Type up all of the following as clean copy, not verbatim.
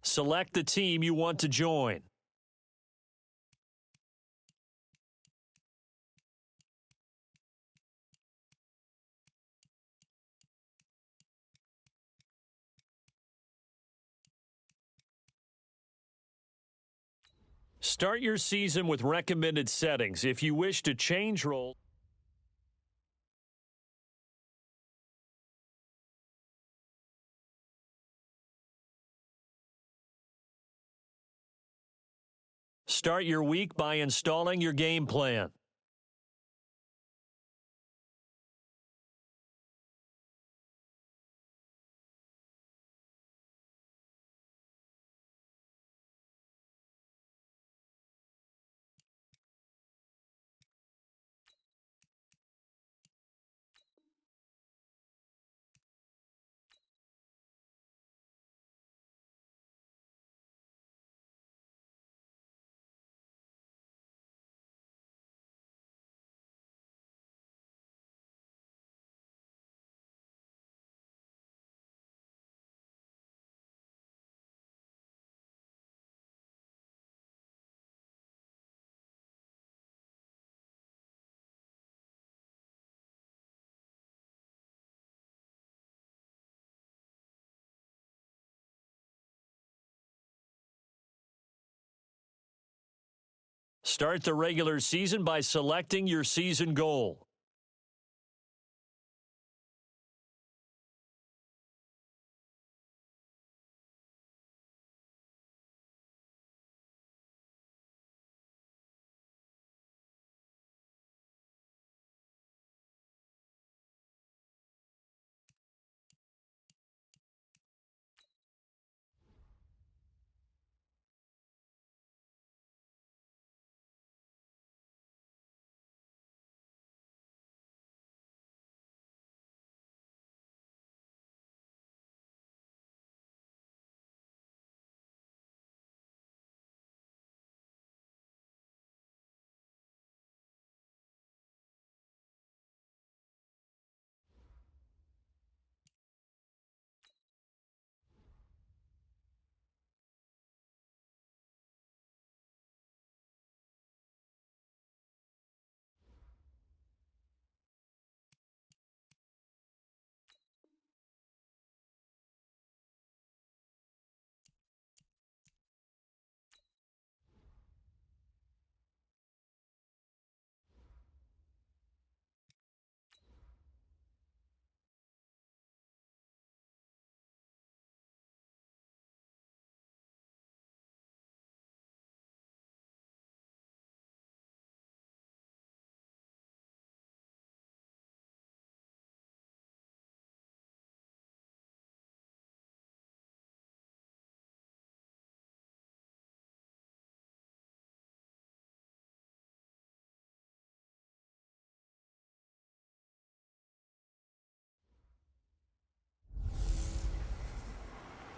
Select the team you want to join. Start your season with recommended settings. If you wish to change role, start your week by installing your game plan. Start the regular season by selecting your season goal.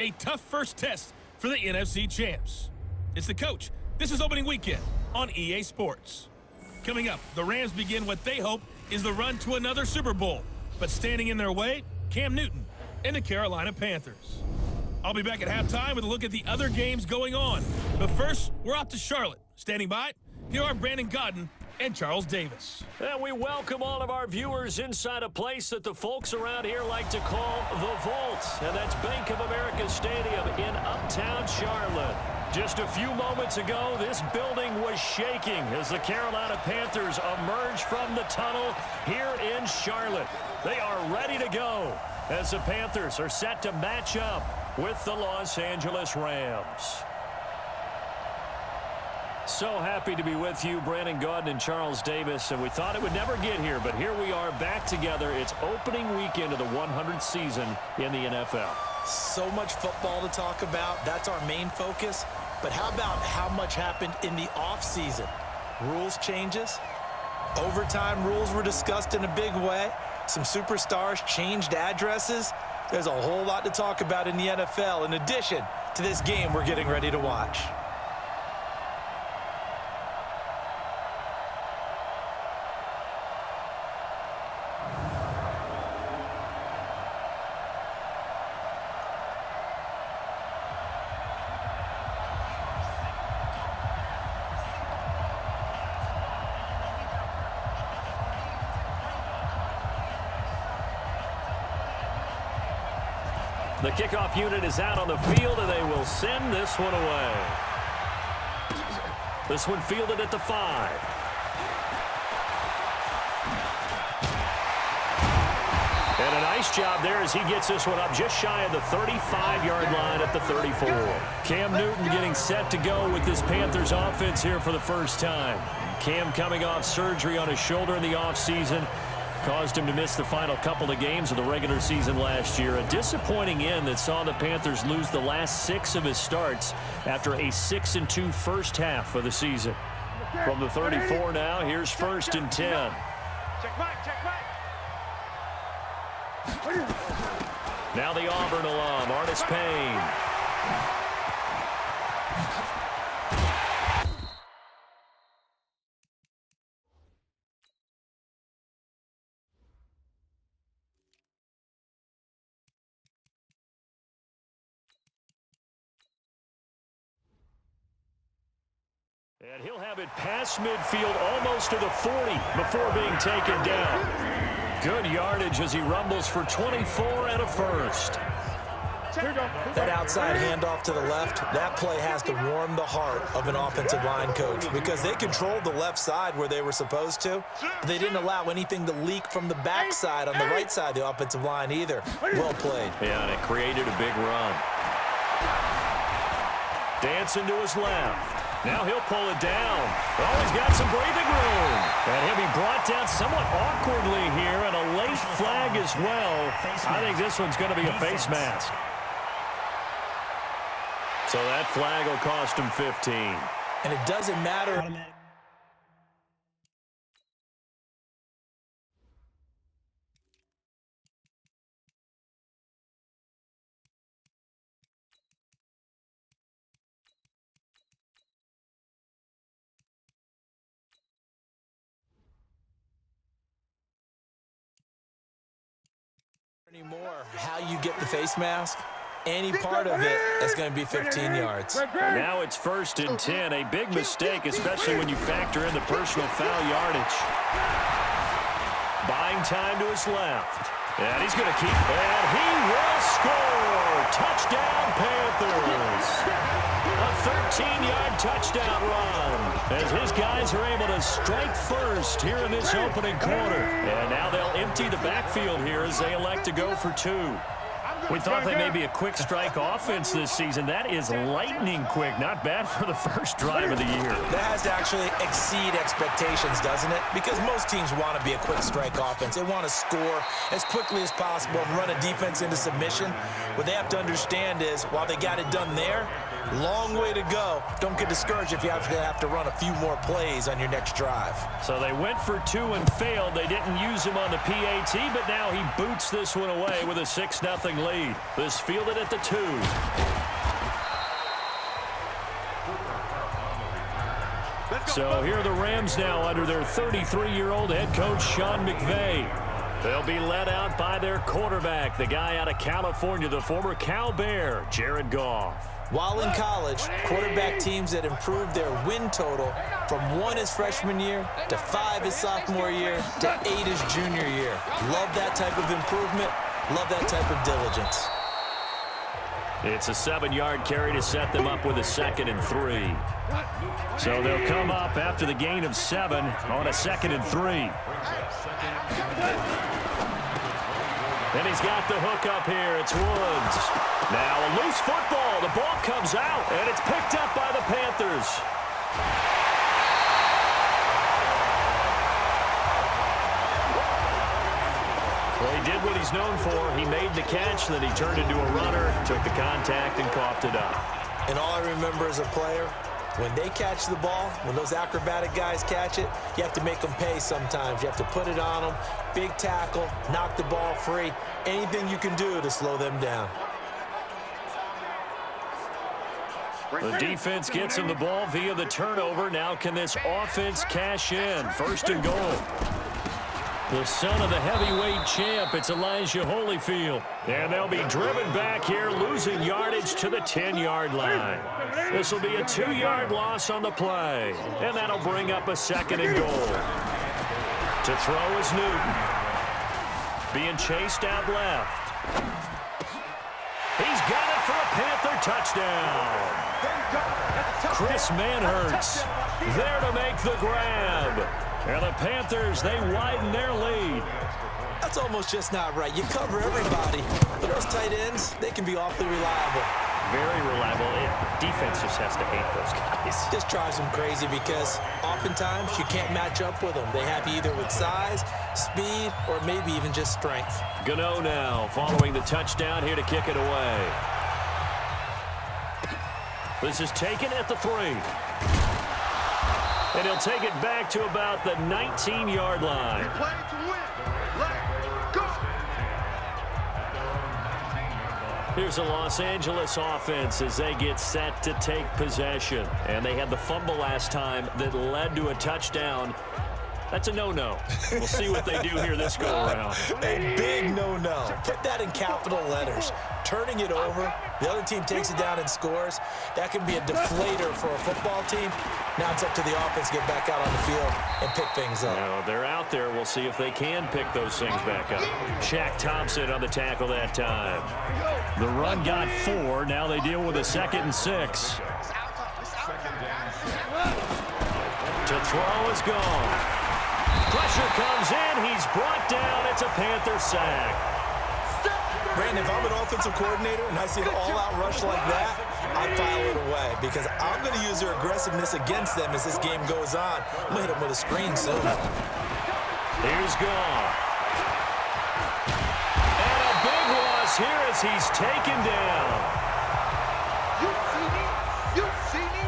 A tough first test for the NFC champs. It's the coach. This is opening weekend on EA Sports. Coming up, the Rams begin what they hope is the run to another Super Bowl. But standing in their way, Cam Newton and the Carolina Panthers. I'll be back at halftime with a look at the other games going on. But first, we're off to Charlotte. Standing by, here are Brandon Godden and Charles Davis. And we welcome all of our viewers inside a place that the folks around here like to call the Vault. And that's Bank of America Stadium in uptown Charlotte. Just a few moments ago, this building was shaking as the Carolina Panthers emerged from the tunnel here in Charlotte. They are ready to go as the Panthers are set to match up with the Los Angeles Rams. So happy to be with you, Brandon Godden and Charles Davis. And we thought it would never get here, but here we are back together. It's opening weekend of the 100th season in the NFL. So much football to talk about. That's our main focus. But how about how much happened in the offseason? Rules changes. Overtime rules were discussed in a big way. Some superstars changed addresses. There's a whole lot to talk about in the NFL in addition to this game we're getting ready to watch. The kickoff unit is out on the field, and they will send this one away. This one fielded at the 5. And a nice job there as he gets this one up just shy of the 35-yard line at the 34. Cam Newton getting set to go with this Panthers offense here for the first time. Cam coming off surgery on his shoulder in the offseason. Caused him to miss the final couple of games of the regular season last year. A disappointing end that saw the Panthers lose the last 6 of his starts after a 6-2 first half of the season. From the 34 now, here's 1st and 10. Check back, check back. Now the Auburn alum, Artis Payne. And he'll have it past midfield almost to the 40 before being taken down. Good yardage as he rumbles for 24 and a first. That outside handoff to the left, that play has to warm the heart of an offensive line coach because they controlled the left side where they were supposed to. They didn't allow anything to leak from the backside on the right side of the offensive line either. Well played. Yeah, and it created a big run. Dancing to his left. Now he'll pull it down. Oh, he's got some breathing room. And he'll be brought down somewhat awkwardly here, and a late flag as well. I think this one's going to be a face mask. So that flag will cost him 15. And it doesn't matter. Anymore how you get the face mask, any part of it is going to be 15 yards. Now it's 1st and 10, a big mistake, especially when you factor in the personal foul yardage. Buying time to his left. And he's going to keep, and he will score. Touchdown, Panthers. A 13-yard touchdown run as his guys are able to strike first here in this opening quarter. And now they'll empty the backfield here as they elect to go for 2. We thought they may be a quick strike offense this season. That is lightning quick. Not bad for the first drive of the year. That has to actually exceed expectations, doesn't it? Because most teams want to be a quick strike offense. They want to score as quickly as possible and run a defense into submission. What they have to understand is, while they got it done there, long way to go. Don't get discouraged if you have to run a few more plays on your next drive. So they went for 2 and failed. They didn't use him on the PAT, but now he boots this one away with a 6-0 lead. This fielded at the 2. So here are the Rams now under their 33-year-old head coach, Sean McVay. They'll be led out by their quarterback, the guy out of California, the former Cal Bear, Jared Goff. While in college, quarterback teams that improved their win total from 1 his freshman year to 5 his sophomore year to 8 his junior year. Love that type of improvement. Love that type of diligence. It's a 7-yard carry to set them up with a 2nd and 3. So they'll come up after the gain of 7 on a 2nd and 3. And he's got the hook up here. It's Woods. Now a loose football. The ball comes out, and it's picked up by the Panthers. Well, he did what he's known for. He made the catch, then he turned into a runner, took the contact, and coughed it up. And all I remember as a player, when they catch the ball, when those acrobatic guys catch it, you have to make them pay sometimes. You have to put it on them, big tackle, knock the ball free, anything you can do to slow them down. The defense gets him the ball via the turnover. Now can this offense cash in? 1st and goal. The son of the heavyweight champ, it's Elijah Holyfield. And they'll be driven back here, losing yardage to the 10-yard line. This will be a 2-yard loss on the play. And that'll bring up a 2nd and goal. To throw is Newton. Being chased out left. touchdown. Chris Manhertz there to make the grab. And the Panthers, they widen their lead. That's almost just not right. You cover everybody. But those tight ends, they can be awfully reliable. Very reliable. Defense just has to hate those guys. This drives them crazy because oftentimes you can't match up with them. They have you either with size, speed, or maybe even just strength. Gano now following the touchdown here to kick it away. This is taken at the 3. And he'll take it back to about the 19-yard line. Play to win. Let's go. Here's the Los Angeles offense as they get set to take possession. And they had the fumble last time that led to a touchdown. That's a no-no. We'll see what they do here this go-around. A big no-no. Put that in capital letters. Turning it over, the other team takes it down and scores. That can be a deflator for a football team. Now it's up to the offense to get back out on the field and pick things up. Now, they're out there. We'll see if they can pick those things back up. Shaq Thompson on the tackle that time. The run got 4. Now they deal with a 2nd and 6. To throw is gone. Pressure comes in. He's brought down. It's a Panther sack. Brandon, if I'm an offensive coordinator and I see an all-out rush like that, I file it away because I'm going to use their aggressiveness against them as this game goes on. I'm going to hit them with a screen soon. Here's gone. And a big loss here as he's taken down. You see me? You see me?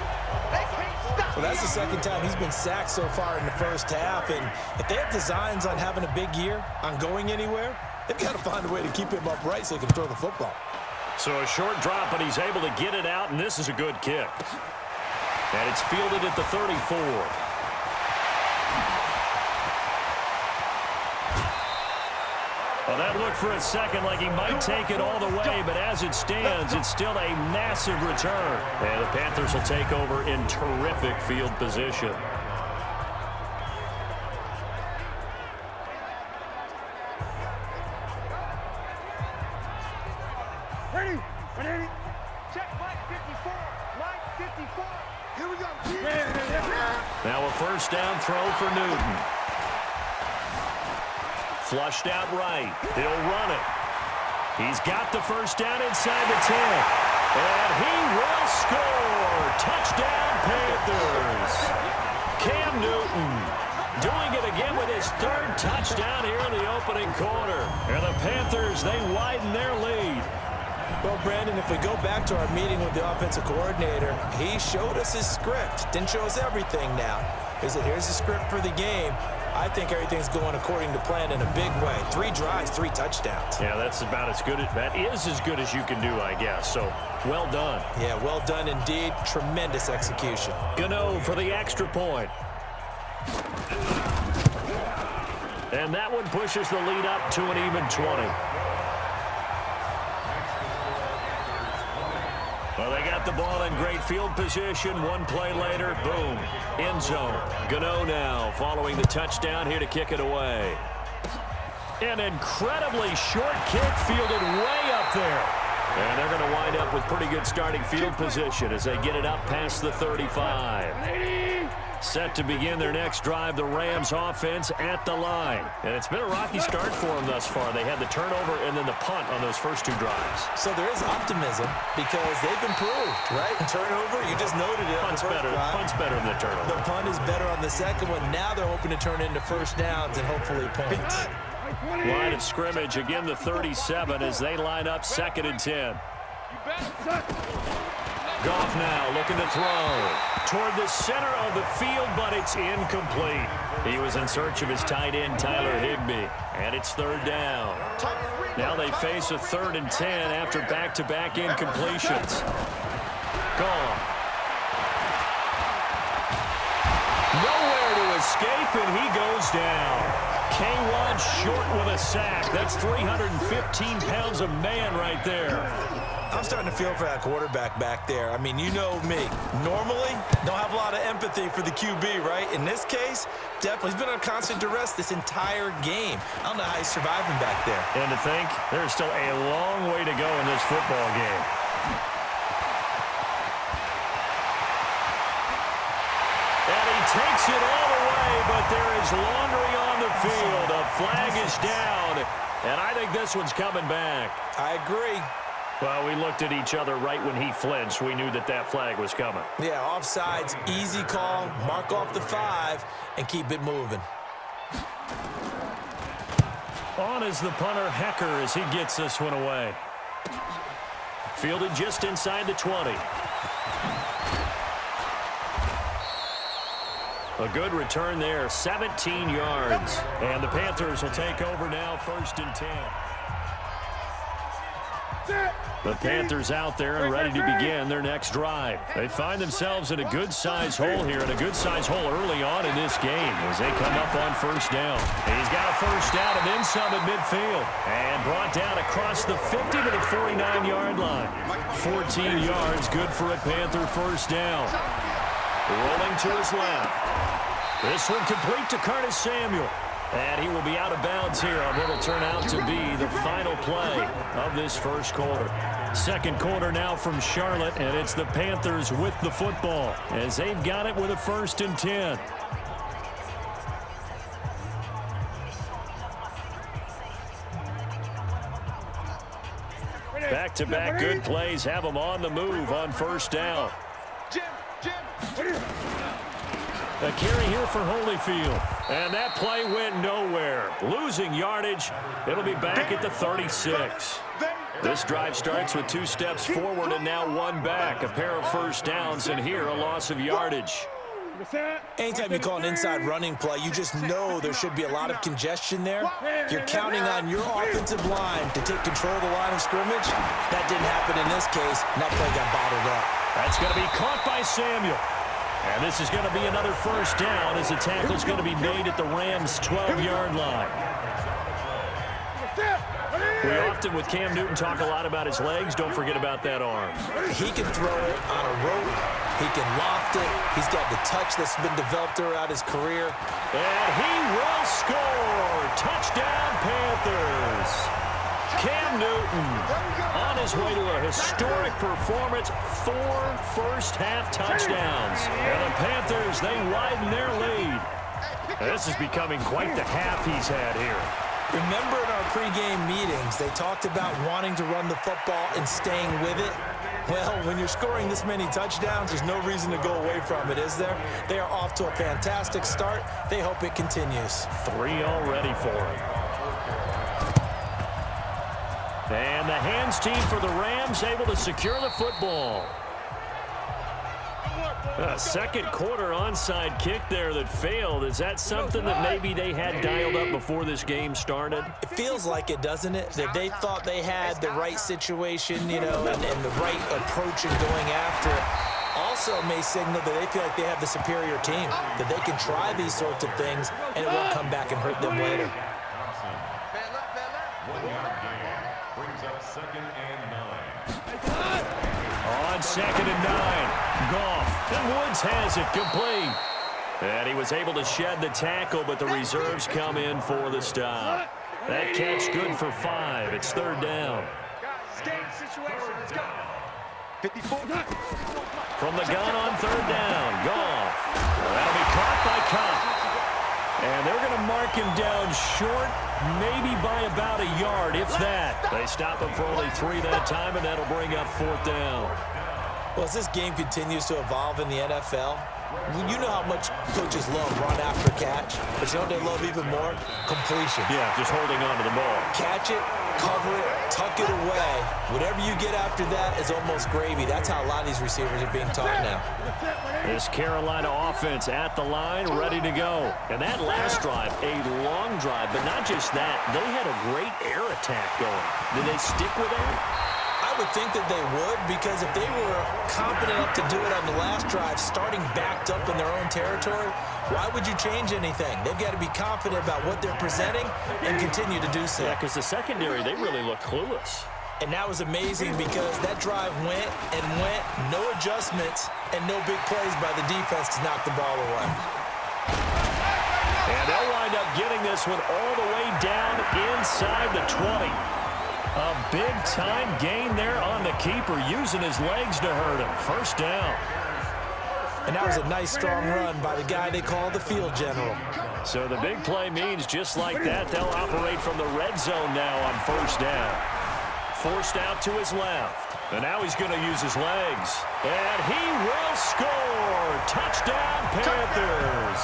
They can't stop me. Well, that's the second time he's been sacked so far in the first half, and if they have designs on having a big year, on going anywhere, they've got to find a way to keep him upright so he can throw the football. So a short drop, but he's able to get it out, and this is a good kick. And it's fielded at the 34. Well, that looked for a second like he might take it all the way, but as it stands, it's still a massive return. And the Panthers will take over in terrific field position. Ready? Ready? Check Mike 54. Mike 54. Here we go. Now a first down throw for Newton. Flushed out right. He'll run it. He's got the first down inside the 10. And he will score. Touchdown, Panthers. Cam Newton doing it again with his 3rd touchdown here in the opening quarter. And the Panthers, they widen their lead. Well, Brandon, if we go back to our meeting with the offensive coordinator, he showed us his script. Didn't show us everything now. He said, here's the script for the game. I think everything's going according to plan in a big way. 3 drives, 3 touchdowns. Yeah, that's about as good. That is as good as you can do, I guess. So, well done. Yeah, well done indeed. Tremendous execution. Gano for the extra point. And that one pushes the lead up to an even 20. Well, they got the ball in great field position. One play later, boom, end zone. Gano now following the touchdown here to kick it away. An incredibly short kick fielded way up there. And they're going to wind up with pretty good starting field position as they get it up past the 35. Set to begin their next drive, the Rams offense at the line. And it's been a rocky start for them thus far. They had the turnover and then the punt on those first 2 drives. So there is optimism because they've improved, right? Turnover, you just noted it. Punt's better than the turnover. The punt is better on the second one. Now they're hoping to turn into first downs and hopefully points. Line of scrimmage, again the 37 as they line up 2nd and 10. Goff now looking to throw toward the center of the field, but it's incomplete. He was in search of his tight end, Tyler Higbee, and it's 3rd down. Now they face a 3rd and 10 after back-to-back incompletions. Gone. Nowhere to escape, and he goes down. K1 short with a sack. That's 315 pounds of man right there. I'm starting to feel for that quarterback back there. I mean, you know me. Normally, don't have a lot of empathy for the QB, right? In this case, definitely. He's been on constant duress this entire game. I don't know how he's surviving back there. And to think, there's still a long way to go in this football game. And he takes it all the way, but there is laundry on the field. A flag is down, and I think this one's coming back. I agree. Well, we looked at each other right when he flinched. We knew that that flag was coming. Yeah, offsides, easy call, mark off the 5, and keep it moving. On is the punter, Hecker, as he gets this one away. Fielded just inside the 20. A good return there, 17 yards. And the Panthers will take over now, 1st and 10. The Panthers out there and ready to begin their next drive. They find themselves in a good-sized hole here, and a good-sized hole early on in this game as they come up on 1st down. He's got a 1st down and then some at midfield. And brought down across the 50 to the 49-yard line. 14 yards, good for a Panther 1st down. Rolling to his left. This one complete to Curtis Samuel. And he will be out of bounds here on what will turn out to be the final play of this 1st quarter. 2nd quarter now from Charlotte, and it's the Panthers with the football as they've got it with a 1st and 10. Back-to-back good plays have them on the move on 1st down. A carry here for Holyfield. And that play went nowhere. Losing yardage. It'll be back at the 36. This drive starts with 2 steps forward and now 1 back. A pair of 1st downs, and here a loss of yardage. Anytime you call an inside running play, you just know there should be a lot of congestion there. You're counting on your offensive line to take control of the line of scrimmage. That didn't happen in this case, and that play got bottled up. That's going to be caught by Samuel. And this is going to be another 1st down as the tackle's going to be made at the Rams' 12-yard line. We often, with Cam Newton, talk a lot about his legs. Don't forget about that arm. He can throw it on a rope. He can loft it. He's got the touch that's been developed throughout his career. And he will score. Touchdown, Panthers. Cam Newton on his way to a historic performance, 4 first-half touchdowns. And the Panthers, they widen their lead. This is becoming quite the half he's had here. Remember in our pregame meetings, they talked about wanting to run the football and staying with it? Well, when you're scoring this many touchdowns, there's no reason to go away from it, is there? They are off to a fantastic start. They hope it continues. 3 already for him. And the hands team for the Rams able to secure the football. A 2nd quarter onside kick there that failed. Is that something that maybe they had dialed up before this game started? It feels like it, doesn't it? That they thought they had the right situation, you know, and the right approach in going after it. Also may signal that they feel like they have the superior team, that they can try these sorts of things and it won't come back and hurt them later. On 2nd and 9, Goff, and Woods has it complete. And he was able to shed the tackle, but the reserves come in for the stop. That catch good for 5. It's 3rd down. From the gun on 3rd down, Goff. That'll be caught by Cobb. And they're going to mark him down short, maybe by about a yard, if that. They stop him for only 3 that time, and that'll bring up 4th down. Well, as this game continues to evolve in the NFL, you know how much coaches love run after catch, but you know what they love even more? Completion. Yeah, just holding on to the ball. Catch it, cover it, tuck it away. Whatever you get after that is almost gravy. That's how a lot of these receivers are being taught now. This Carolina offense at the line, ready to go. And that last drive, a long drive, but not just that. They had a great air attack going. Did they stick with that? I would think that they would, because if they were competent enough to do it on the last drive, starting backed up in their own territory, why would you change anything? They've got to be confident about what they're presenting and continue to do so. Yeah, because the secondary, they really looked clueless. And that was amazing because that drive went and went, no adjustments, and no big plays by the defense to knock the ball away. And they'll wind up getting this one all the way down inside the 20. A big-time gain there on the keeper, using his legs to hurt him. 1st down. And that was a nice, strong run by the guy they call the field general. So the big play means just like that, they'll operate from the red zone now on first down. Forced out to his left. And now he's going to use his legs. And he will score! Touchdown, Panthers!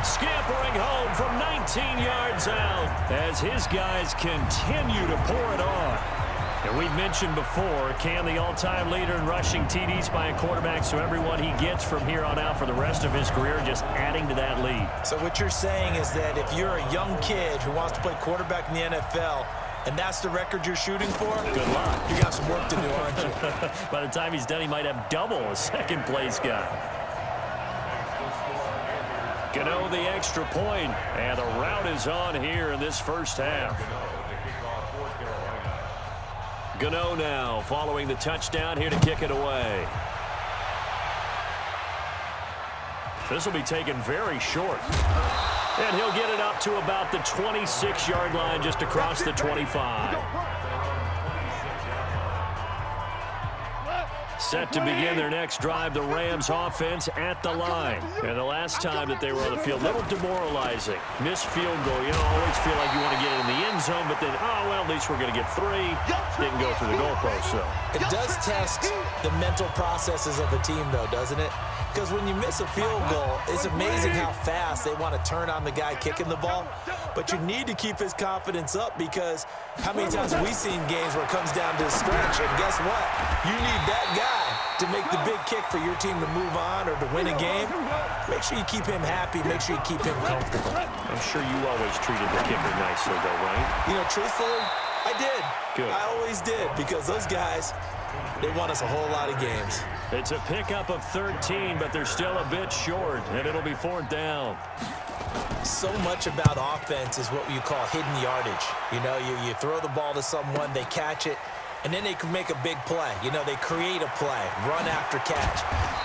Scampering home from 19 yards out as his guys continue to pour it on. And we've mentioned before, Cam, the all-time leader in rushing TDs by a quarterback, so everyone he gets from here on out for the rest of his career just adding to that lead. So what you're saying is that if you're a young kid who wants to play quarterback in the NFL, and that's the record you're shooting for, good luck. You got some work to do, aren't you? By the time he's done, he might have double a second-place guy. Gano the extra point, and the route is on here in this first half. Gano now following the touchdown here to kick it away. This will be taken very short. And he'll get it up to about the 26-yard line just across the 25. Set to begin their next drive, the Rams offense at the line. And the last time that they were on the field, a little demoralizing. Missed field goal. You know, always feel like you want to get it in the end zone, but then, oh, well, at least we're going to get 3. Didn't go through the goalpost, so. It does test the mental processes of a team, though, doesn't it? Because when you miss a field goal, it's amazing how fast they want to turn on the guy kicking the ball. But you need to keep his confidence up because how many times have we seen games where it comes down to a stretch? And guess what? You need that guy to make the big kick for your team to move on or to win a game. Make sure you keep him happy. Make sure you keep him comfortable. I'm sure you always treated the kicker nicely, though, right? You know, truthfully, I did. Good. I always did because those guys, they won us a whole lot of games. It's a pickup of 13, but they're still a bit short, and it'll be 4th down. So much about offense is what you call hidden yardage. You know, you throw the ball to someone, they catch it, and then they can make a big play. You know, they create a play, run after catch.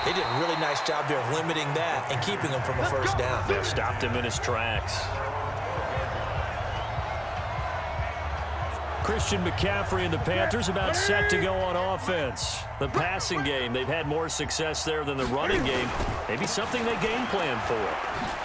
They did a really nice job there of limiting that and keeping him from a first down. They stopped him in his tracks. Christian McCaffrey and the Panthers about set to go on offense. The passing game, they've had more success there than the running game. Maybe something they game plan for.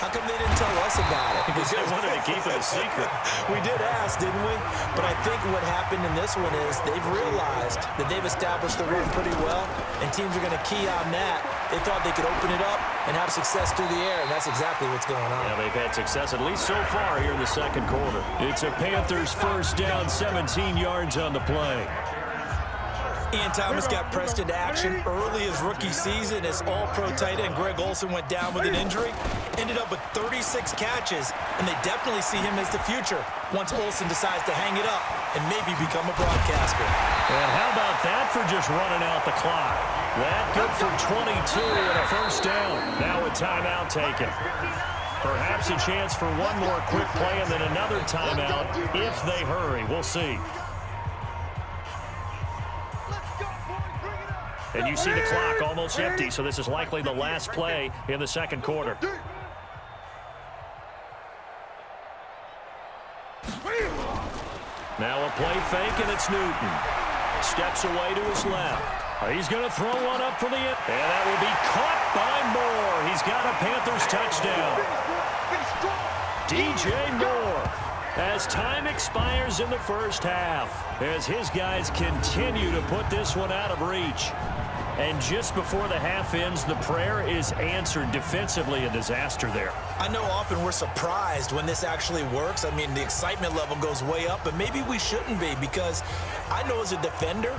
How come they didn't tell us about it? Because they wanted to keep it a secret. We did ask, didn't we? But I think what happened in this one is they've realized that they've established the run pretty well, and teams are going to key on that. They thought they could open it up and have success through the air, and that's exactly what's going on. Yeah, they've had success at least so far here in the second quarter. It's a Panthers first down, 17 yards on the play. Ian Thomas got pressed into action early his rookie season as all-pro tight end Greg Olsen went down with an injury. Ended up with 36 catches, and they definitely see him as the future once Olsen decides to hang it up and maybe become a broadcaster. And how about that for just running out the clock? That good for 22 and a first down. Now a timeout taken. Perhaps a chance for one more quick play and then another timeout if they hurry. We'll see. And you see the clock almost empty, so this is likely the last play in the second quarter. Now a play fake, and it's Newton. Steps away to his left. He's going to throw one up for the end. And that will be caught by Moore. He's got a Panthers touchdown. DJ Moore. As time expires in the first half, as his guys continue to put this one out of reach. And just before the half ends, the prayer is answered. Defensively, a disaster there. I know often we're surprised when this actually works. I mean, the excitement level goes way up, but maybe we shouldn't be because I know as a defender,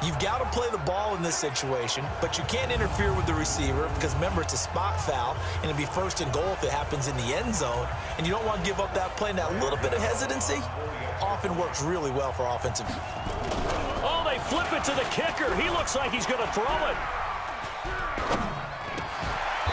you've got to play the ball in this situation, but you can't interfere with the receiver because, remember, it's a spot foul, and it'll be first and goal if it happens in the end zone, and you don't want to give up that play. And that little bit of hesitancy often works really well for offensive. Oh, they flip it to the kicker. He looks like he's going to throw it.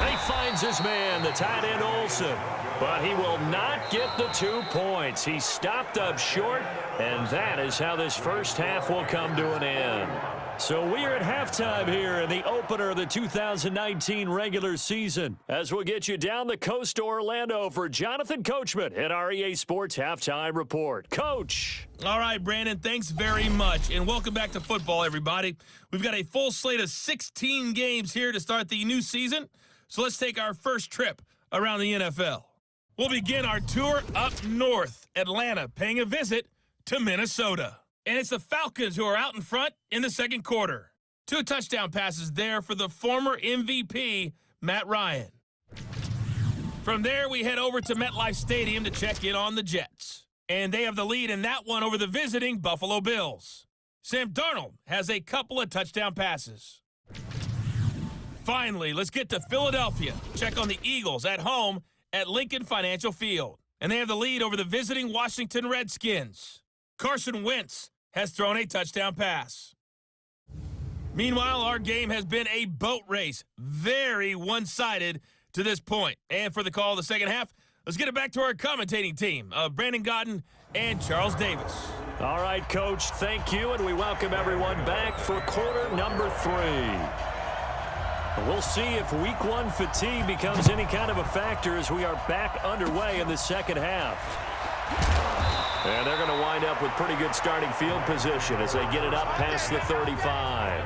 He finds his man, the tight end Olsen. But he will not get the 2 points. He stopped up short, and that is how this first half will come to an end. So we are at halftime here in the opener of the 2019 regular season. As we'll get you down the coast to Orlando for Jonathan Coachman at our EA Sports Halftime Report. Coach. All right, Brandon, thanks very much. And welcome back to football, everybody. We've got a full slate of 16 games here to start the new season. So let's take our first trip around the NFL. We'll begin our tour up north, Atlanta, paying a visit to Minnesota. And it's the Falcons who are out in front in the second quarter. 2 touchdown passes there for the former MVP, Matt Ryan. From there, we head over to MetLife Stadium to check in on the Jets. And they have the lead in that one over the visiting Buffalo Bills. Sam Darnold has a couple of touchdown passes. Finally, let's get to Philadelphia. Check on the Eagles at home at Lincoln Financial Field. And they have the lead over the visiting Washington Redskins. Carson Wentz has thrown a touchdown pass. Meanwhile, our game has been a boat race. Very one-sided to this point. And for the call of the second half, let's get it back to our commentating team of Brandon Godden and Charles Davis. All right, Coach, thank you, and we welcome everyone back for quarter number 3. We'll see if week 1 fatigue becomes any kind of a factor as we are back underway in the second half. And they're going to wind up with pretty good starting field position as they get it up past the 35.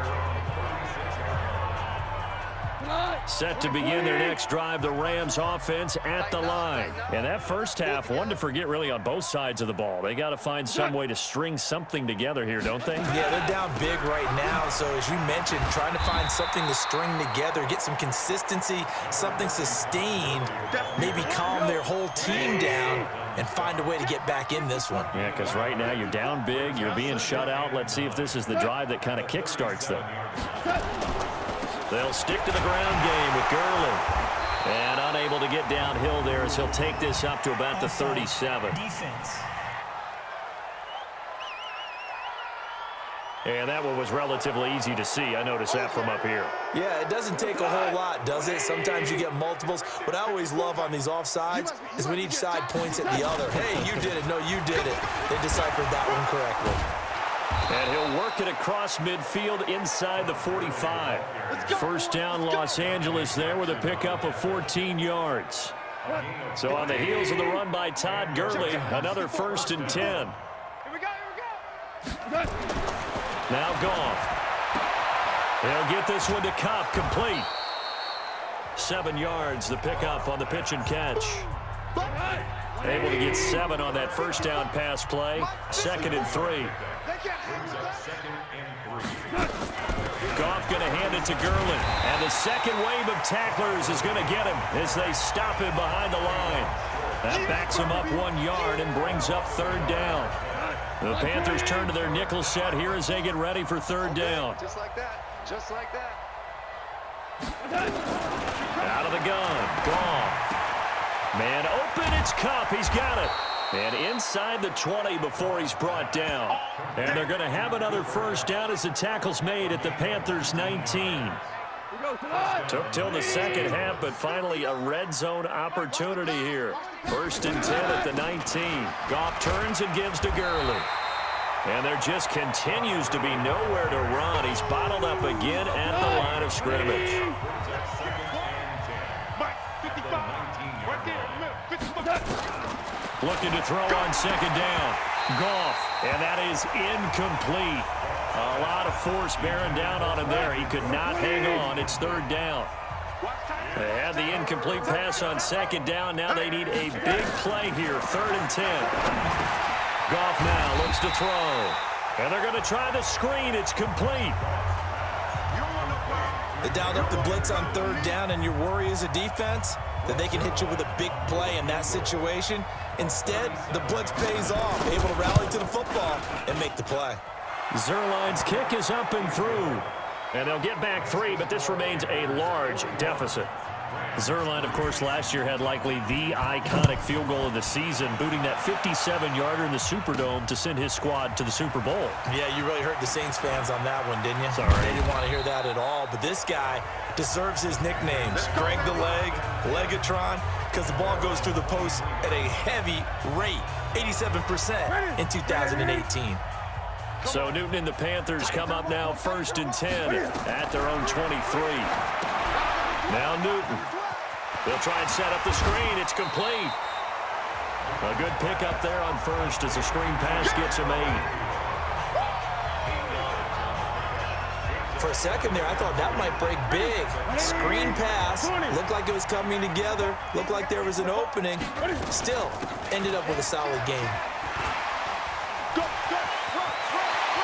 Set to begin their next drive, the Rams offense at the line. And that first half, one to forget really on both sides of the ball. They got to find some way to string something together here, don't they? Yeah, they're down big right now. So as you mentioned, trying to find something to string together, get some consistency, something sustained, maybe calm their whole team down and find a way to get back in this one. Yeah, because right now you're down big, you're being shut out. Let's see if this is the drive that kind of kickstarts them. They'll stick to the ground game with Gurley. And unable to get downhill there as he'll take this up to about the 37. Defense. And that one was relatively easy to see. I noticed that from up here. Yeah, it doesn't take a whole lot, does it? Sometimes you get multiples. What I always love on these offsides is when each side points at the other. Hey, you did it. No, you did it. They deciphered that one correctly. And he'll work it across midfield inside the 45. First down, Los Angeles there with a pickup of 14 yards. So on the heels of the run by Todd Gurley, another 1st and 10. Here we go. Now Goff. He'll get this one to Cobb, complete. 7 yards, the pickup on the pitch and catch. Able to get 7 on that first down pass play. 2nd and 3. Goff going to hand it to Gurley. And the second wave of tacklers is going to get him as they stop him behind the line. That backs him up 1 yard and brings up 3rd down. The Panthers turn to their nickel set here as they get ready for 3rd down. Just like that. Just like that. Out of the gun. Goff. Man open, it's Kupp. He's got it. And inside the 20 before he's brought down. And they're going to have another first down as the tackle's made at the Panthers' 19. Took till the second half, but finally a red zone opportunity here. 1st and 10 at the 19. Goff turns and gives to Gurley. And there just continues to be nowhere to run. He's bottled up again at the line of scrimmage. Looking to throw on 2nd down. Goff, and that is incomplete. A lot of force bearing down on him there. He could not hang on. It's 3rd down. They had the incomplete pass on 2nd down. Now they need a big play here. 3rd and 10. Goff now looks to throw. And they're going to try the screen. It's complete. They dialed up the blitz on 3rd down, and your worry as a defense that they can hit you with a big play in that situation. Instead, the blitz pays off, able to rally to the football and make the play. Zerline's kick is up and through. And they'll get back 3, but this remains a large deficit. Zerline, of course, last year had likely the iconic field goal of the season, booting that 57-yarder in the Superdome to send his squad to the Super Bowl. Yeah, you really hurt the Saints fans on that one, didn't you? Sorry. They didn't want to hear that at all. But this guy deserves his nicknames. Greg the Leg, Legatron, because the ball goes through the post at a heavy rate, 87% in 2018. So Newton and the Panthers come up now 1st and 10 at their own 23. Now Newton. They'll try and set up the screen. It's complete. A good pickup there on first as the screen pass gets him 8. For a second there, I thought that might break big. Screen pass. Looked like it was coming together. Looked like there was an opening. Still, ended up with a solid game.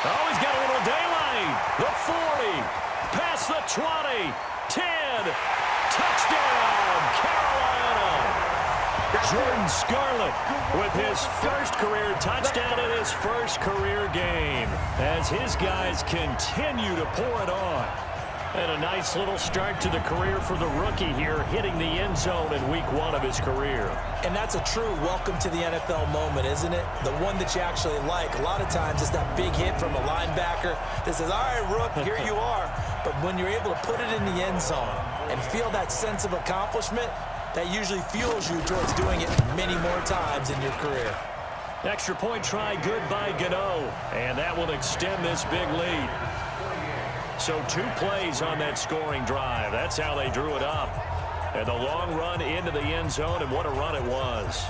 Oh, he's got a little daylight. The 40. Past the 20. 10. Touchdown, Carolina. Jordan Scarlett with his first career touchdown in his first career game as his guys continue to pour it on. And a nice little start to the career for the rookie here, hitting the end zone in week 1 of his career. And that's a true welcome to the NFL moment, isn't it? The one that you actually like. A lot of times it's that big hit from a linebacker that says, all right, Rook, here you are. But when you're able to put it in the end zone and feel that sense of accomplishment, that usually fuels you towards doing it many more times in your career. Extra point try good by Gano, and that will extend this big lead. So 2 plays on that scoring drive. That's how they drew it up. And the long run into the end zone, and what a run it was.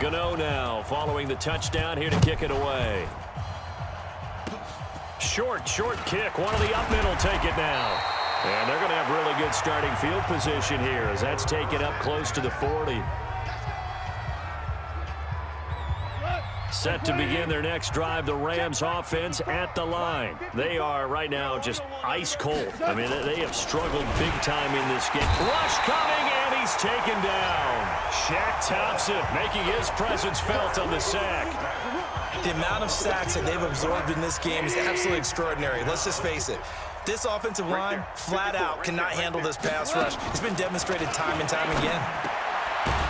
Gano now following the touchdown here to kick it away. Short kick. One of the up middle take it now. And they're going to have really good starting field position here as that's taken up close to the 40. Set to begin their next drive, the Rams offense at the line. They are right now just ice cold. I mean, they have struggled big time in this game. Rush coming, and he's taken down. Shaq Thompson making his presence felt on the sack. The amount of sacks that they've absorbed in this game is absolutely extraordinary. Let's just face it. This offensive line, flat out, cannot handle this pass rush. It's been demonstrated time and time again.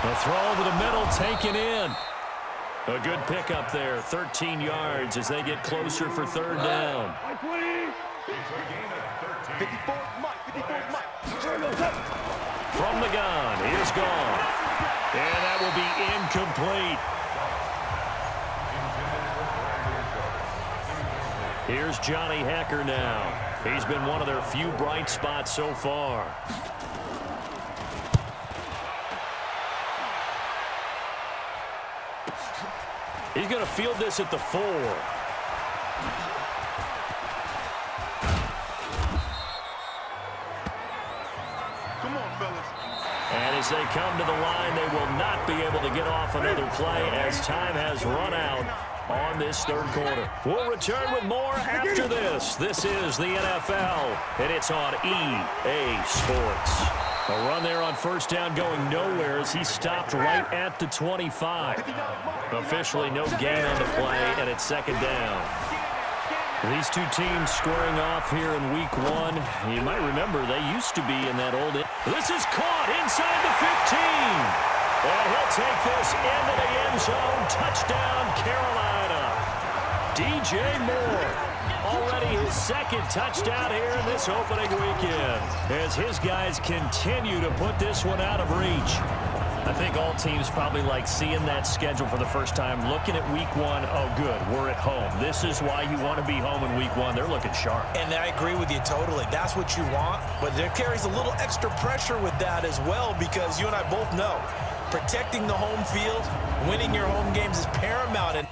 The throw over the middle taken in. A good pickup there, 13 yards as they get closer for 3rd down. From the gun, here's gone. And that will be incomplete. Here's Johnny Hacker now. He's been one of their few bright spots so far. He's going to field this at the 4. Come on, fellas. And as they come to the line, they will not be able to get off another play as time has run out on this 3rd quarter. We'll return with more after this. This is the NFL, and it's on EA Sports. A run there on 1st down going nowhere as he stopped right at the 25. Officially no gain on the play, and it's 2nd down. These two teams squaring off here in week 1. You might remember they used to be in that old... This is caught inside the 15. And he'll take this into the end zone. Touchdown, Carolina. DJ Moore. Already his 2nd touchdown here in this opening weekend as his guys continue to put this one out of reach. I think all teams probably like seeing that schedule for the first time, looking at week 1. Oh, good, we're at home. This is why you want to be home in week 1. They're looking sharp. And I agree with you totally. That's what you want, but there carries a little extra pressure with that as well because you and I both know protecting the home field, winning your home games is paramount. And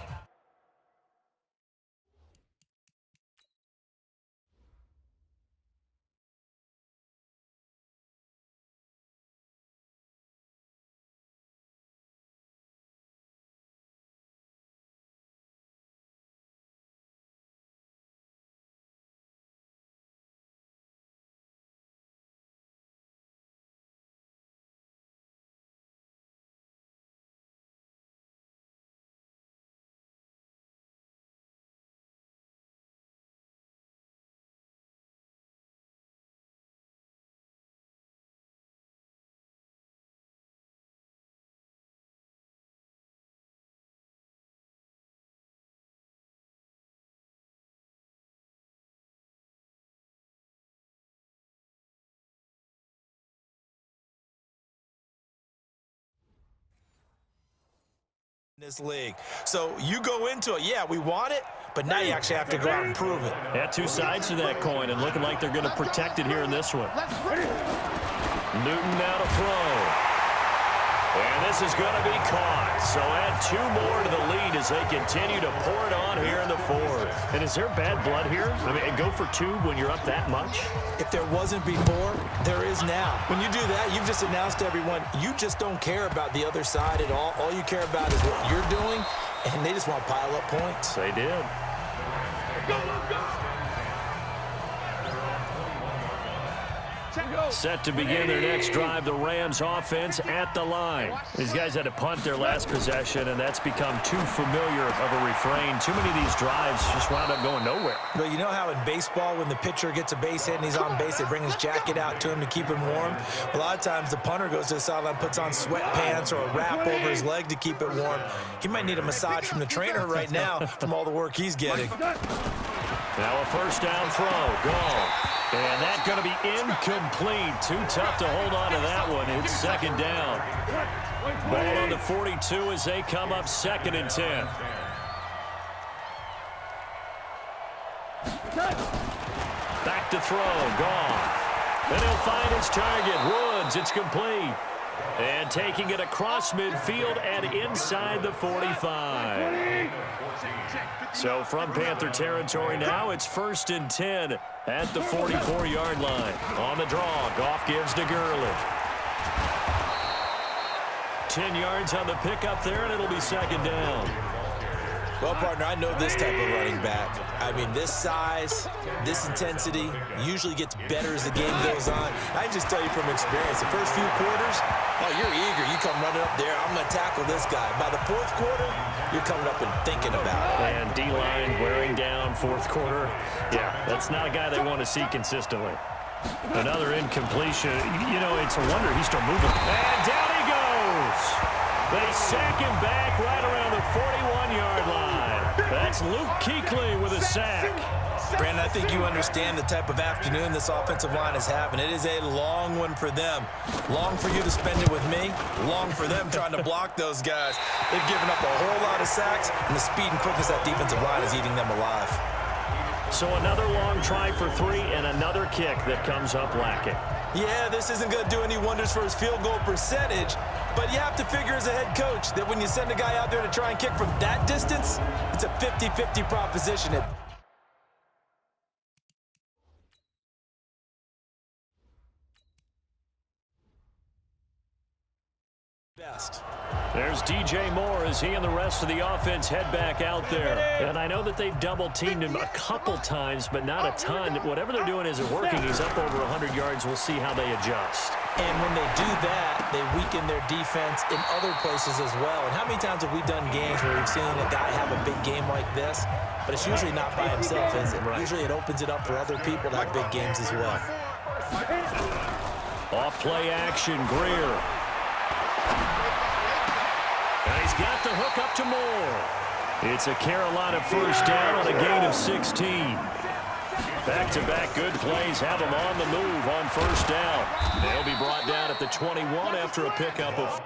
This league. So you go into it, yeah, we want it, but now you actually have to go out and prove it. Yeah, two sides to that coin, and looking like they're going to protect it here in this one. Newton now to throw. And this is going to be caught. So add 2 more to the lead as they continue to pour it on here in the 4th. And is there bad blood here? I mean, go for 2 when you're up that much? If there wasn't before, there is now. When you do that, you've just announced to everyone, you just don't care about the other side at all. All you care about is what you're doing, and they just want to pile up points. They did. Go, go. Set to begin their next drive, the Rams offense at the line. These guys had to punt their last possession, and that's become too familiar of a refrain. Too many of these drives just wound up going nowhere. But you know how in baseball, when the pitcher gets a base hit and he's on base, they bring his jacket out to him to keep him warm? A lot of times the punter goes to the sideline, puts on sweatpants or a wrap over his leg to keep it warm. He might need a massage from the trainer right now from all the work he's getting. Now a first down throw, gone. And that's going to be incomplete. Too tough to hold on to that one. It's second down. Ball on the 42 as they come up 2nd and 10. Back to throw, gone. And he'll find his target, Woods. It's complete. And taking it across midfield and inside the 45. So from Panther territory now, it's 1st and 10 at the 44-yard line. On the draw, Goff gives to Gurley. 10 yards on the pickup there, and it'll be 2nd down. Well, partner, I know this type of running back. I mean, this size, this intensity usually gets better as the game goes on. I can just tell you from experience, the first few quarters, oh, you're eager. You come running up there, I'm going to tackle this guy. By the 4th quarter, you're coming up and thinking about it. And D-line wearing down 4th quarter. Yeah, that's not a guy they want to see consistently. Another incompletion. You know, it's a wonder he's still moving. And down he goes. They sack him back right around the 41-yard line. That's Luke Kuechly with a sack. Brandon, I think you understand the type of afternoon this offensive line is having. It is a long one for them. Long for you to spend it with me. Long for them trying to block those guys. They've given up a whole lot of sacks, and the speed and quickness of that defensive line is eating them alive. So another long try for 3 and another kick that comes up lacking. Yeah, this isn't going to do any wonders for his field goal percentage, but you have to figure as a head coach that when you send a guy out there to try and kick from that distance, it's a 50-50 proposition. Best. There's DJ Moore as he and the rest of the offense head back out there. And I know that they've double-teamed him a couple times, but not a ton. Whatever they're doing isn't working. He's up over 100 yards. We'll see how they adjust. And when they do that, they weaken their defense in other places as well. And how many times have we done games where we've seen a guy have a big game like this, but it's usually not by himself, is it? Right. Usually it opens it up for other people to have big games as well. Off-play action, Greer. And he's got the hook up to Moore. It's a Carolina first down on a gain of 16. Back-to-back good plays have them on the move on first down. They'll be brought down at the 21 after a pickup of...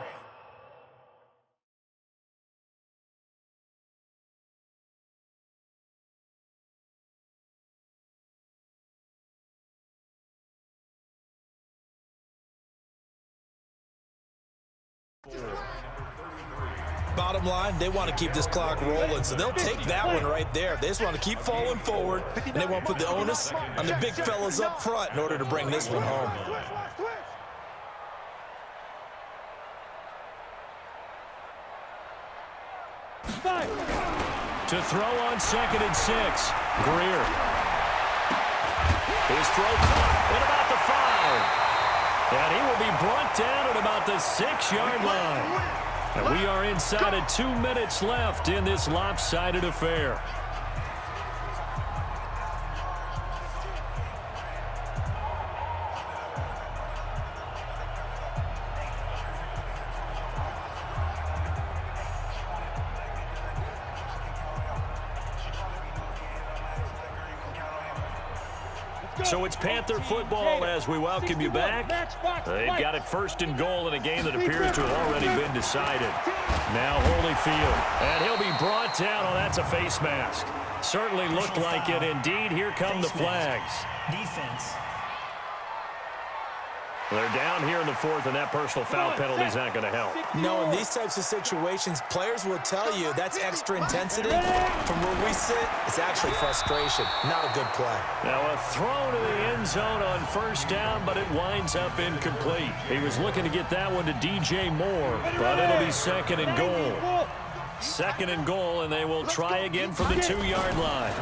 Bottom line, they want to keep this clock rolling, so they'll take that one right there. They just want to keep falling forward, and they want to put the onus on the big fellas up front in order to bring this one home. To throw on 2nd and 6, Greer. His throw caught at about the 5. And he will be brought down at about the 6-yard line. And we are inside of 2 minutes left in this lopsided affair. So it's Panther football as we welcome you back. They've got it 1st and goal in a game that appears to have already been decided. Now Holyfield, and he'll be brought down. Oh, that's a face mask. Certainly looked like it. Indeed, here come the flags. Defense. They're down here in the fourth, and that personal foul penalty is not going to help. No, in these types of situations, players will tell you that's extra intensity. From where we sit, it's actually frustration. Not a good play. Now a throw to the end zone on first down, but it winds up incomplete. He was looking to get that one to DJ Moore, but it'll be second and goal. Second and goal, and they will try again from the 2-yard line.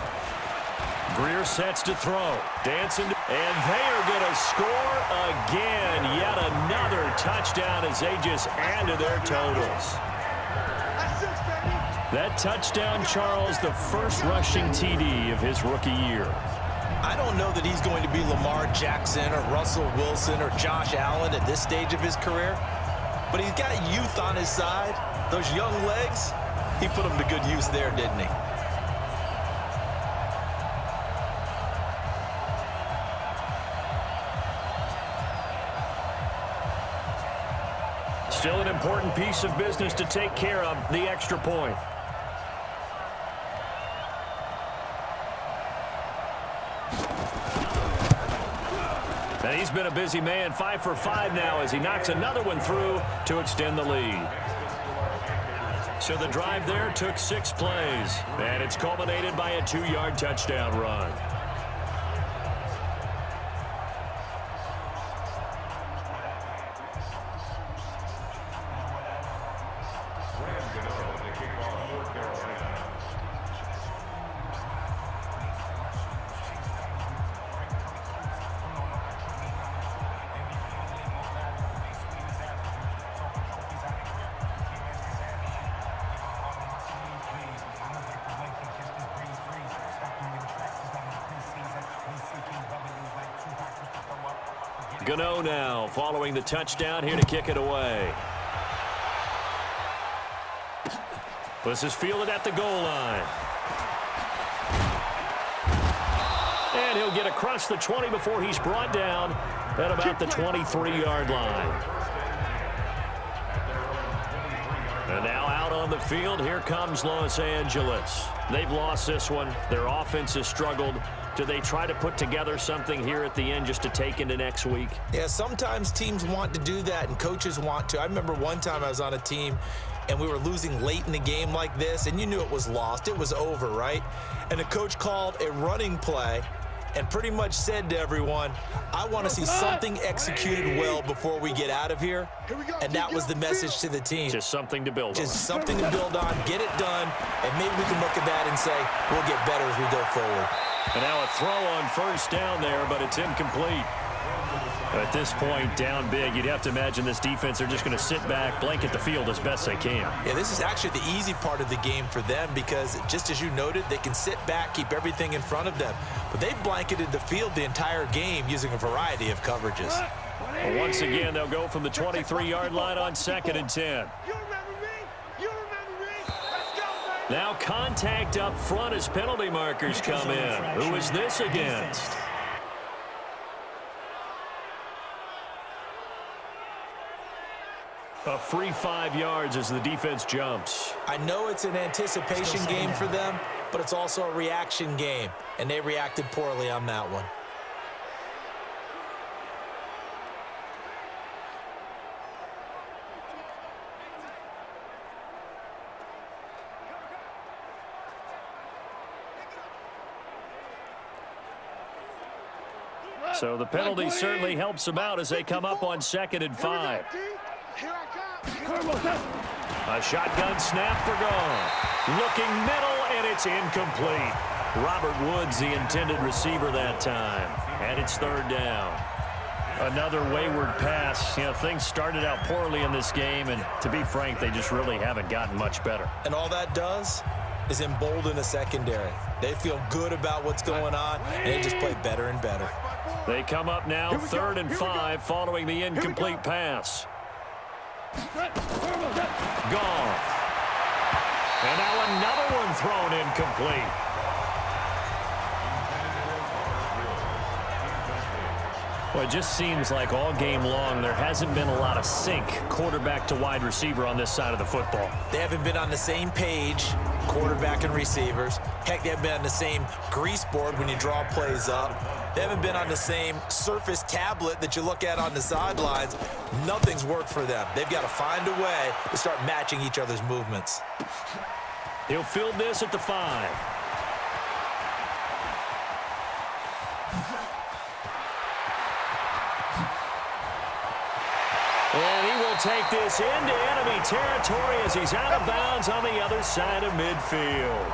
Greer sets to throw. Dancing, and they are going to score again. Yet another touchdown as they just add to their totals. That touchdown, Charles, the first rushing TD of his rookie year. I don't know that he's going to be Lamar Jackson or Russell Wilson or Josh Allen at this stage of his career, but he's got youth on his side. Those young legs, he put them to good use there, didn't he? Still an important piece of business to take care of, the extra point. And he's been a busy man, 5 for 5 now as he knocks another one through to extend the lead. So the drive there took 6 plays, and it's culminated by a 2-yard touchdown run. Gano now following the touchdown here to kick it away. This is fielded at the goal line. And he'll get across the 20 before he's brought down at about the 23-yard line. And now out on the field, here comes Los Angeles. They've lost this one. Their offense has struggled. Do they try to put together something here at the end just to take into next week? Yeah, sometimes teams want to do that and coaches want to. I remember one time I was on a team and we were losing late in the game like this, and you knew it was lost. It was over, right? And the coach called a running play and pretty much said to everyone, I want to see something executed well before we get out of here. And that was the message to the team. Just something to build on. Just something to build on, get it done, and maybe we can look at that and say, we'll get better as we go forward. And now a throw on first down there, but it's incomplete. At this point, down big, you'd have to imagine this defense are just going to sit back, blanket the field as best they can. Yeah, this is actually the easy part of the game for them because, just as you noted, they can sit back, keep everything in front of them. But they've blanketed the field the entire game using a variety of coverages. Well, once again, they'll go from the 23-yard line on 2nd and 10. Now contact up front as penalty markers come in. Who is this against? A free 5 yards as the defense jumps. I know it's an anticipation game for them, but it's also a reaction game, and they reacted poorly on that one. So the penalty certainly helps them out as they come up on 2nd and 5. A shotgun snap for Goff. Looking middle, and it's incomplete. Robert Woods, the intended receiver that time. And it's 3rd down. Another wayward pass. You know, things started out poorly in this game, and to be frank, they just really haven't gotten much better. And all that does is embolden the secondary. They feel good about what's going on, and they just play better and better. They come up now 3rd and 5 following the incomplete pass. Goff. And now another one thrown incomplete. Well, it just seems like all game long there hasn't been a lot of sync quarterback to wide receiver on this side of the football. They haven't been on the same page, quarterback and receivers. Heck, they haven't been on the same grease board when you draw plays up. They haven't been on the same surface tablet that you look at on the sidelines. Nothing's worked for them. They've got to find a way to start matching each other's movements. He'll field this at the 5. And he will take this into enemy territory as he's out of bounds on the other side of midfield.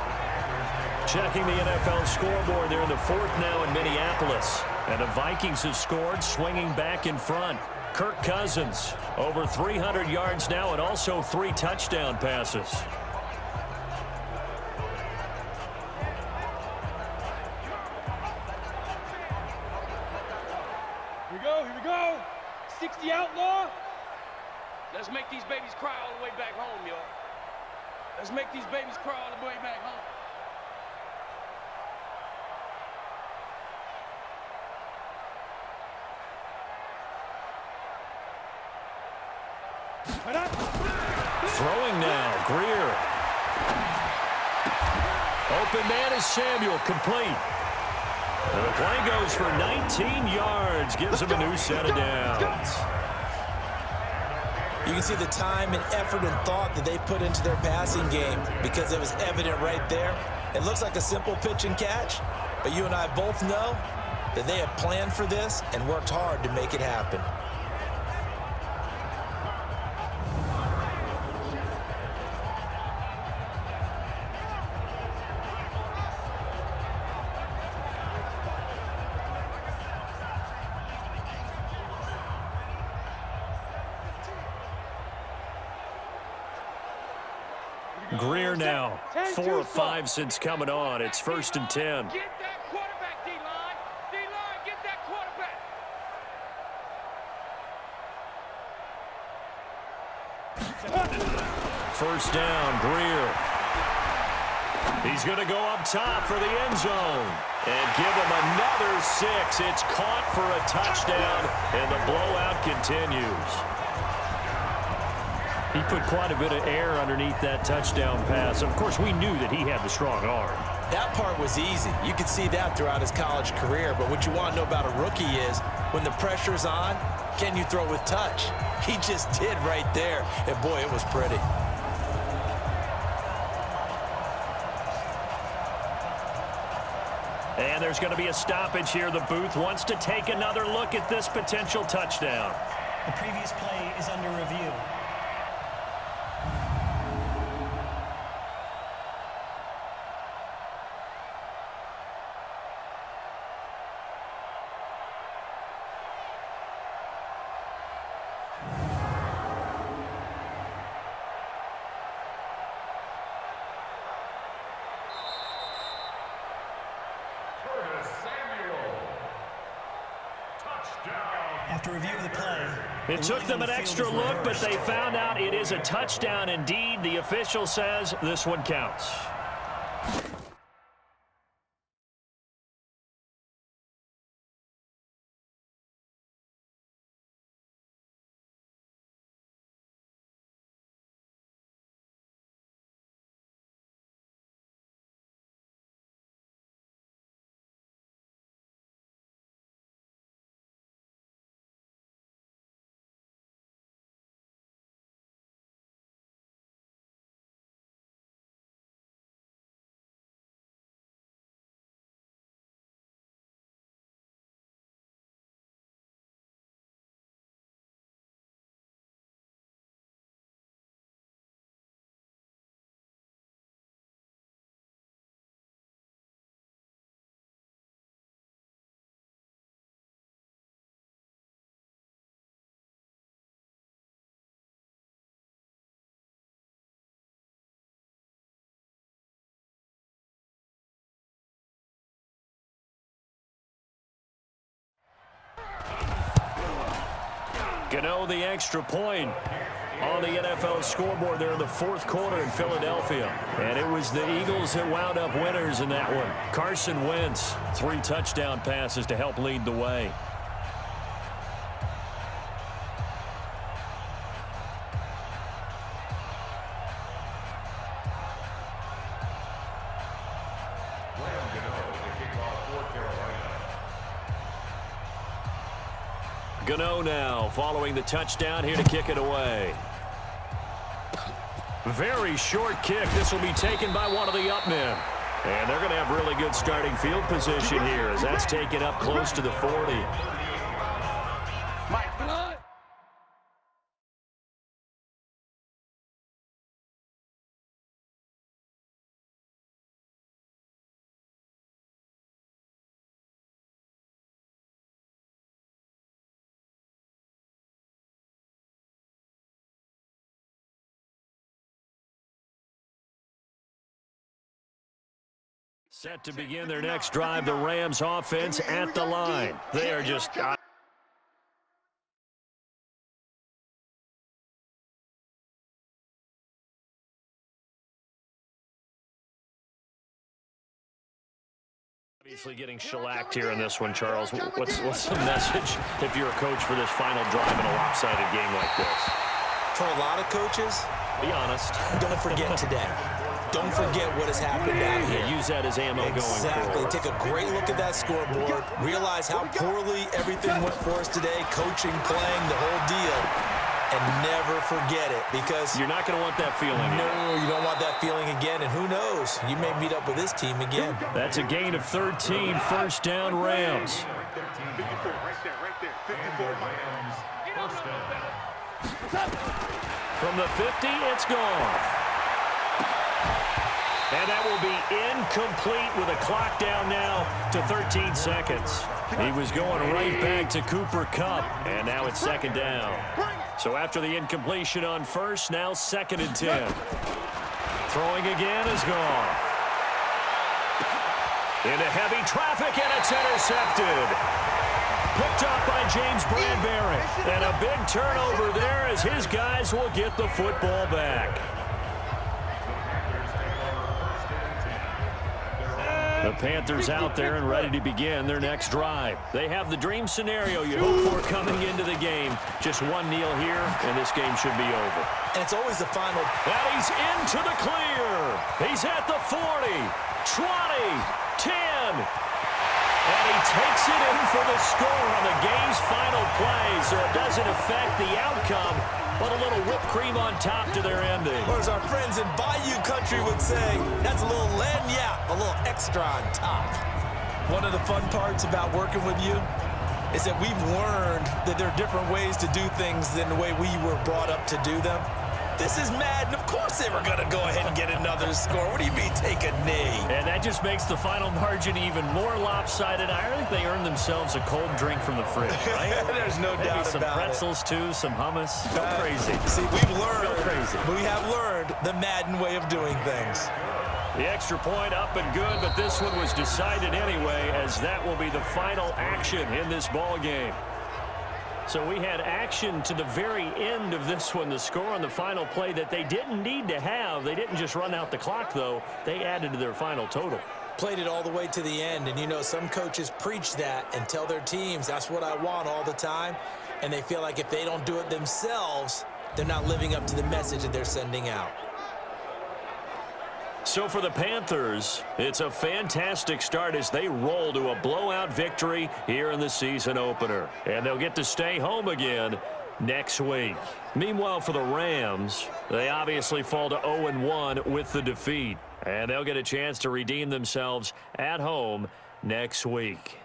Checking the NFL scoreboard, they're in the 4th now in Minneapolis. And the Vikings have scored, swinging back in front. Kirk Cousins, over 300 yards now and also 3 touchdown passes. Here we go. 60 outlaw. Let's make these babies cry all the way back home, y'all. Let's make these babies cry all the way back home. Throwing now, Greer. Open man is Samuel, complete. And the play goes for 19 yards, gives him a new set of downs. You can see the time and effort and thought that they put into their passing game because it was evident right there. It looks like a simple pitch and catch, but you and I both know that they have planned for this and worked hard to make it happen. Greer now, 4 of 5 since coming on. It's 1st and 10. Get that quarterback, D-line. D-line, get that quarterback. First down, Greer. He's going to go up top for the end zone and give him another 6. It's caught for a touchdown, and the blowout continues. He put quite a bit of air underneath that touchdown pass. Of course, we knew that he had the strong arm. That part was easy. You could see that throughout his college career. But what you want to know about a rookie is when the pressure's on, can you throw with touch? He just did right there. And, boy, it was pretty. And there's going to be a stoppage here. The booth wants to take another look at this potential touchdown. The previous play is under review. After review of the play, it took them an extra look, but they found out it is a touchdown indeed. The official says this one counts. Gano the extra point on the NFL scoreboard there in the 4th quarter in Philadelphia. And it was the Eagles that wound up winners in that one. Carson Wentz, 3 touchdown passes to help lead the way. Gano now following the touchdown here to kick it away. Very short kick. This will be taken by one of the up men. And they're going to have really good starting field position here as that's taken up close to the 40. Mike, blood. Set to begin their next drive, the Rams offense at the line. They are just... Obviously getting shellacked here in this one, Charles. What's the message if you're a coach for this final drive in a lopsided game like this? For a lot of coaches, be honest. Don't forget today. Don't forget what has happened out here. Use that as ammo going forward. Take a great look at that scoreboard. Realize how poorly everything went for us today. Coaching, playing, the whole deal. And never forget it, because you're not going to want that feeling. No, you don't want that feeling again. And who knows? You may meet up with this team again. That's a gain of 13. First down, Rams. 54, right there. 54 Rams. First down. From the 50, it's gone. And that will be incomplete with a clock down now to 13 seconds. He was going right back to Cooper Kupp, and now it's second down. So after the incompletion on first, now 2nd and 10. Throwing again is gone. Into heavy traffic, and it's intercepted. Picked up by James Bradbury. And a big turnover there as his guys will get the football back. The Panthers out there and ready to begin their next drive. They have the dream scenario you hope for coming into the game. Just one kneel here, and this game should be over. And it's always the final. And he's into the clear. He's at the 40, 20, 10. And he takes it in for the score on the game's final play, so it doesn't affect the outcome, but a little whipped cream on top to their ending. Or as our friends in Bayou Country would say, that's a little lagniappe, a little extra on top. One of the fun parts about working with you is that we've learned that there are different ways to do things than the way we were brought up to do them. This is Madden. Of course they were going to go ahead and get another score. What do you mean take a knee? And that just makes the final margin even more lopsided. I think they earned themselves a cold drink from the fridge, right? There's no doubt about it. Some pretzels, too, some hummus. Go crazy. See, we've learned. Go crazy. We have learned the Madden way of doing things. The extra point up and good, but this one was decided anyway, as that will be the final action in this ball game. So we had action to the very end of this one, the score on the final play that they didn't need to have. They didn't just run out the clock, though. They added to their final total. Played it all the way to the end, and you know, some coaches preach that and tell their teams, that's what I want all the time, and they feel like if they don't do it themselves, they're not living up to the message that they're sending out. So for the Panthers, it's a fantastic start as they roll to a blowout victory here in the season opener. And they'll get to stay home again next week. Meanwhile, for the Rams, they obviously fall to 0-1 with the defeat. And they'll get a chance to redeem themselves at home next week.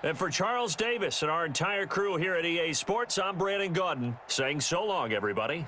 And for Charles Davis and our entire crew here at EA Sports, I'm Brandon Gaudin saying so long, everybody.